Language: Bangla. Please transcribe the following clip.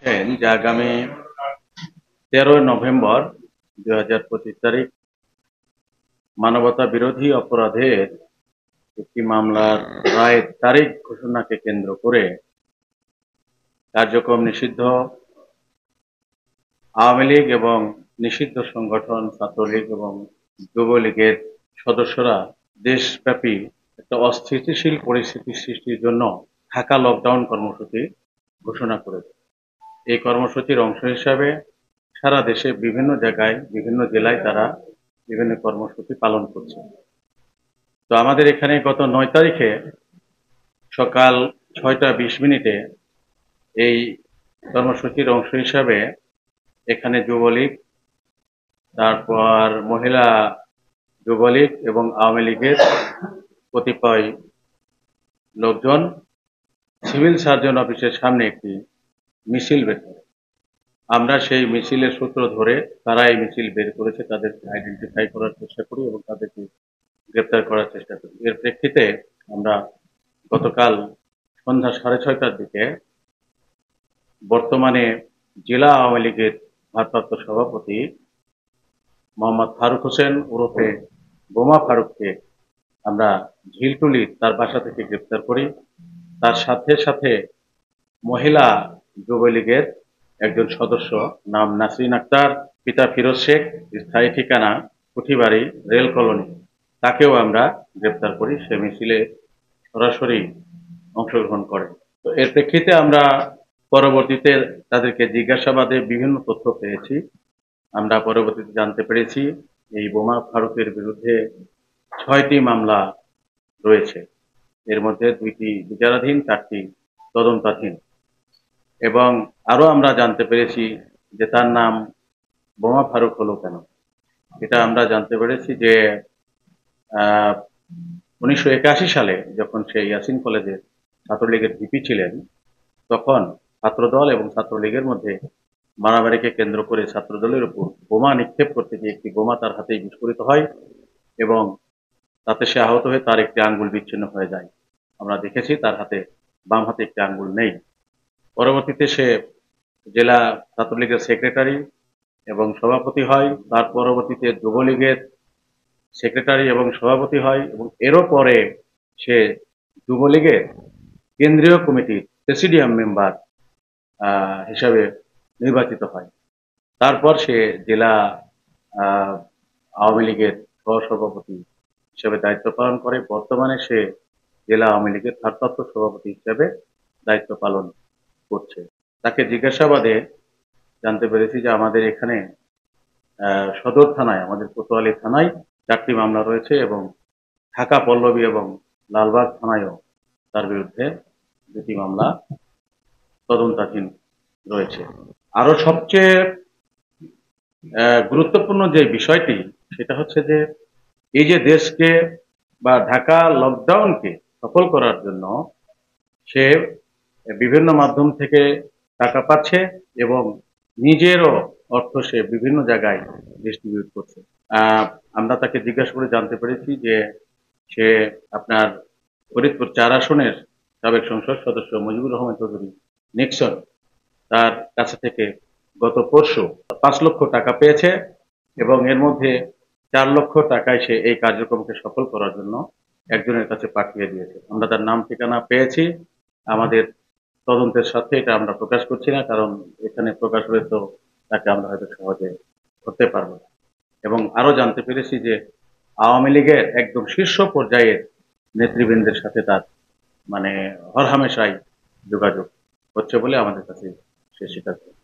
যে আগামী 13 নভেম্বর 2025 তারিখ মানবতা বিরোধী অপরাধের একটি মামলার রায়ের তারিখ ঘোষণাকে কেন্দ্র করে কার্যক্রম নিষিদ্ধ আওয়ামী লীগ এবং নিষিদ্ধ সংগঠন ছাত্রলীগ এবং যুবলীগের সদস্যরা দেশব্যাপী একটা অস্থিতিশীল পরিস্থিতি সৃষ্টির জন্য ঢাকা লকডাউন কর্মসূচি ঘোষণা করেছে। এই কর্মসূচির অংশ হিসাবে সারা দেশে বিভিন্ন জায়গায় বিভিন্ন জেলায় তারা বিভিন্ন কর্মসূচি পালন করছে। তো আমাদের এখানে গত 9 তারিখে সকাল 6টা 20 মিনিটে এই কর্মসূচির অংশ হিসাবে এখানে যুবলীগ, তারপর মহিলা যুবলীগ এবং আওয়ামী লীগের কতিপয় লোকজন সিভিল সার্জন অফিসের সামনে একটি মিছিল বের করে। আমরা সেই মিছিলের সূত্র ধরে তারা এই মিছিল বের করেছে তাদেরকে আইডেন্টিফাই করার চেষ্টা করি এবং তাদেরকে গ্রেপ্তার করার চেষ্টা করি। এর প্রেক্ষিতে আমরা গতকাল সন্ধ্যা 6:30টার দিকে বর্তমানে জেলা আওয়ামী লীগের ভারপ্রাপ্ত সভাপতি মোহাম্মদ ফারুক হোসেন ওরফে বোমা ফারুককে আমরা ঝিলটুলির তার বাসা থেকে গ্রেপ্তার করি। তার সাথে সাথে মহিলা যুবলীগের একজন সদস্য নাম নাসরিন আক্তার, পিতা ফিরোজ শেখ, স্থায়ী ঠিকানা কুঠিবাড়ি রেল কলোনি, তাকেও আমরা গ্রেপ্তার করি। সে মিছিলে সরাসরি অংশগ্রহণ করে। তো এর প্রেক্ষিতে আমরা পরবর্তীতে তাদেরকে জিজ্ঞাসাবাদে বিভিন্ন তথ্য পেয়েছি। আমরা পরবর্তীতে জানতে পেরেছি এই বোমা ফারুকের বিরুদ্ধে 6টি মামলা রয়েছে। এর মধ্যে 2টি বিচারাধীন, 4টি তদন্তাধীন। এবং আরো আমরা জানতে পেরেছি যে তার নাম বোমা ফারুক হলো কেন। এটা আমরা জানতে পেরেছি যে 1981 সালে যখন সে ইয়াসিন কলেজের ছাত্রলীগের ভিপি ছিলেন, তখন ছাত্রদল এবং ছাত্রলীগের মধ্যে মারামারিকে কেন্দ্র করে ছাত্রদলের উপর বোমা নিক্ষেপ করতে গিয়ে একটি বোমা তার হাতে বিস্ফোরিত হয় এবং তাতে সে আহত হয়ে তার একটি আঙ্গুল বিচ্ছিন্ন হয়ে যায়। আমরা দেখেছি তার হাতে বাম হাতে একটি আঙ্গুল নেই। পরবর্তীতে সে জেলা ছাত্রলীগের সেক্রেটারি এবং সভাপতি হয়। তার পরবর্তীতে যুবলীগের সেক্রেটারি এবং সভাপতি হয় এবং এরও পরে সে যুবলীগের কেন্দ্রীয় কমিটির প্রেসিডিয়াম মেম্বার হিসাবে নির্বাচিত হয়। তারপর সে জেলা আওয়ামী লীগের সহসভাপতি হিসেবে দায়িত্ব পালন করে। বর্তমানে সে জেলা আওয়ামী লীগের ভারপ্রাপ্ত সভাপতি হিসেবে দায়িত্ব পালন করছে। তাকে জিজ্ঞাসাবাদে জানতে পেরেছি যে আমাদের এখানে সদর থানায়, আমাদের কোতোয়ালি থানায় 4টি মামলা রয়েছে এবং ঢাকা পল্লবী এবং লালবাগ থানায়ও তার বিরুদ্ধে 2টি মামলা তদন্তাধীন রয়েছে। আরো সবচেয়ে গুরুত্বপূর্ণ যে বিষয়টি সেটা হচ্ছে যে এই যে দেশকে বা ঢাকা লকডাউনকে সফল করার জন্য সে বিভিন্ন মাধ্যম থেকে টাকা পাচ্ছে এবং নিজেরও অর্থ সে বিভিন্ন জায়গায় ডিস্ট্রিবিউট করছে। আমরা তাকে জিজ্ঞাসা করে জানতে পেরেছি যে সে আপনার ফরিদপুর 4 আসনের সাবেক সংসদ সদস্য মুজিবুর রহমান চৌধুরী নিক্সন, তার কাছে থেকে গত পরশু 5 লক্ষ টাকা পেয়েছে এবং এর মধ্যে 4 লক্ষ টাকায় সে এই কার্যক্রমকে সফল করার জন্য একজনের কাছে পাঠিয়ে দিয়েছে। আমরা তার নাম ঠিকানা পেয়েছি। আমাদের তদন্তের সাথে এটা আমরা প্রকাশ করছি না, কারণ এখানে প্রকাশ হলে তো তাকে আমরা হয়তো সহজে ধরতে পারবো না। এবং আরো জানতে পেরেছি যে আওয়ামী লীগের একদম শীর্ষ পর্যায়ের নেতৃবৃন্দের সাথে তার মানে হরহামেশাই যোগাযোগ হচ্ছে বলে আমাদের কাছে সে স্বীকার করে।